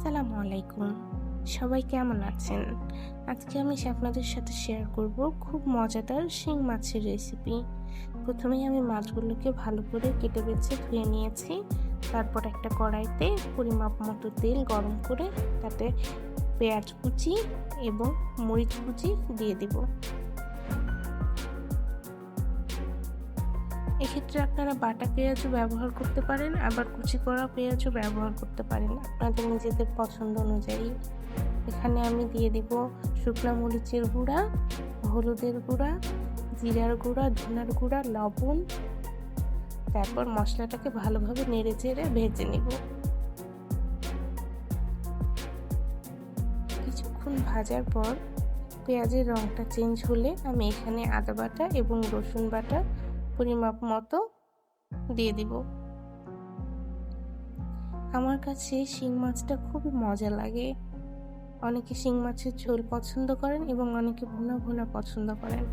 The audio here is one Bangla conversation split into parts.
আসসালামু আলাইকুম। সবাই কেমন আছেন? আজকে আমি আপনাদের সাথে শেয়ার করব খুব মজাদার শিং মাছের রেসিপি। প্রথমেই আমি মাছগুলোকে ভালো করে কেটে বেছে ধুয়ে নিয়েছি। তারপর একটা কড়াইতে পরিমাপ মতো তেল গরম করে তাতে পেঁয়াজ কুচি এবং মরিচ কুচি দিয়ে দিব। এক্ষেত্রে আপনারা বাটা পেঁয়াজও ব্যবহার করতে পারেন, আবার কুচি করা পেঁয়াজও ব্যবহার করতে পারেন আপনাদের নিজেদের পছন্দ অনুযায়ী। এখানে আমি দিয়ে দিব শুকনো মরিচের গুঁড়া, হলুদের গুঁড়া, জিরার গুঁড়া, ধনিয়ার গুঁড়া, লবণ। তারপর মশলাটাকে ভালোভাবে নেড়ে চেড়ে ভেজে নিব। কিছুক্ষণ ভাজার পর পেঁয়াজের রঙটা চেঞ্জ হলে আমি এখানে আদা বাটা এবং রসুন বাটা পরিমাপ মতো দিয়ে দিব। আমার কাছে শিং মাছটা খুবই মজা লাগে। অনেকে শিং মাছের ঝোল পছন্দ করেন এবং অনেকে ভুনা ভুনা পছন্দ করেন।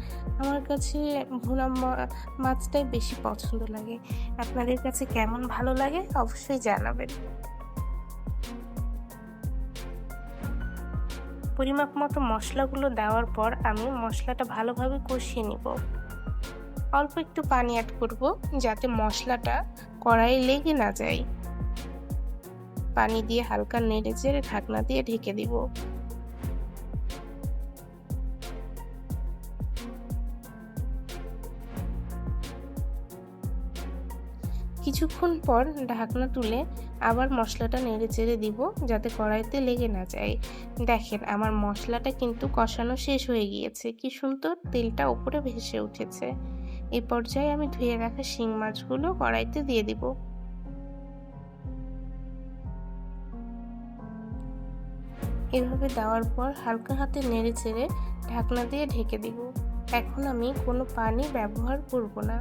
আমার কাছে ভুনা মাছটাই বেশি পছন্দ লাগে। আপনাদের কাছে কেমন ভালো লাগে অবশ্যই জানাবেন। পরিমাপ মতো মশলাগুলো দেওয়ার পর আমি মশলাটা ভালোভাবে কষিয়ে নিব। অল্প একটু পানি অ্যাড করব যাতে মশলাটা কড়াইয়ে লেগে না যায়। পানি দিয়ে হালকা নেড়ে চেড়ে ঢাকনা দিয়ে ঢেকে দিব। কিছুক্ষণ পর ঢাকনা তুলে আবার মশলাটা নেড়ে চেড়ে দিব যাতে কড়াইতে লেগে না যায়। দেখেন আমার মশলাটা কিন্তু কষানো শেষ হয়ে গিয়েছে, কি সুন্দর তেলটা উপরে ভেসে উঠেছে। এই পর্যায়ে আমি ধুয়ে রাখা শিং মাছগুলো কড়াইতে দিয়ে দিব। এভাবে দেওয়ার পর হালকা হাতে নেড়ে চেড়ে ঢাকনা দিয়ে ঢেকে দিব। এখন আমি কোনো পানি ব্যবহার করব না।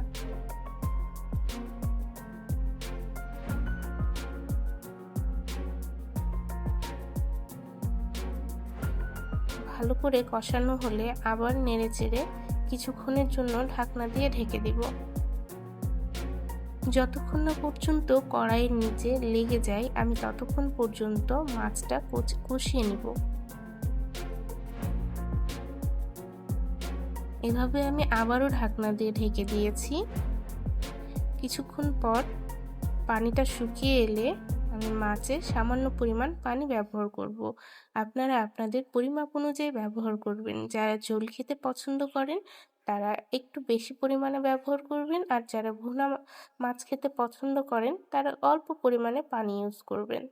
ভালো করে কষানো হলে আবার নেড়ে চেড়ে কিছুক্ষণের জন্য ঢাকনা দিয়ে ঢেকে দিব। যতক্ষণ না পর্যন্ত কড়াইয়ের নিচে লেগে যায় আমি ততক্ষণ পর্যন্ত মাছটা কষিয়ে নিব। এভাবে আমি আবারও ঢাকনা দিয়ে ঢেকে দিয়েছি। কিছুক্ষণ পর পানিটা শুকিয়ে এলে আমি মাছে সামান্য পরিমাণ পানি ব্যবহার করব। আপনারা আপনাদের পরিমাপ অনুযায়ী ব্যবহার করবেন। যারা ঝোল খেতে পছন্দ করেন তারা একটু বেশি পরিমাণে ব্যবহার করবেন, আর যারা ভুনা মাছ খেতে পছন্দ করেন তারা অল্প পরিমাণে পানি ইউজ করবেন।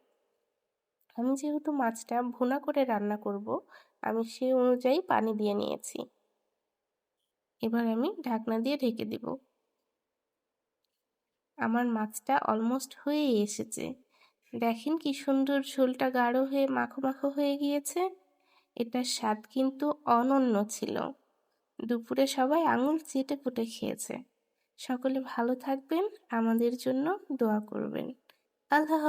আমি যেহেতু মাছটা ভুনা করে রান্না করব, আমি সেই অনুযায়ী পানি দিয়ে নিয়েছি। এবার আমি ঢাকনা দিয়ে ঢেকে দিব। আমার মাছটা অলমোস্ট হয়েই এসেছে। দেখেন কি সুন্দর ঝোলটা গাঢ় হয়ে মাখো মাখো হয়ে গিয়েছে। এটার স্বাদ কিন্তু অনন্য ছিল। দুপুরে সবাই আঙুল চেটে পুটে খেয়েছে। সকলে ভালো থাকবেন, আমাদের জন্য দোয়া করবেন। আল্লাহ হাফেজ।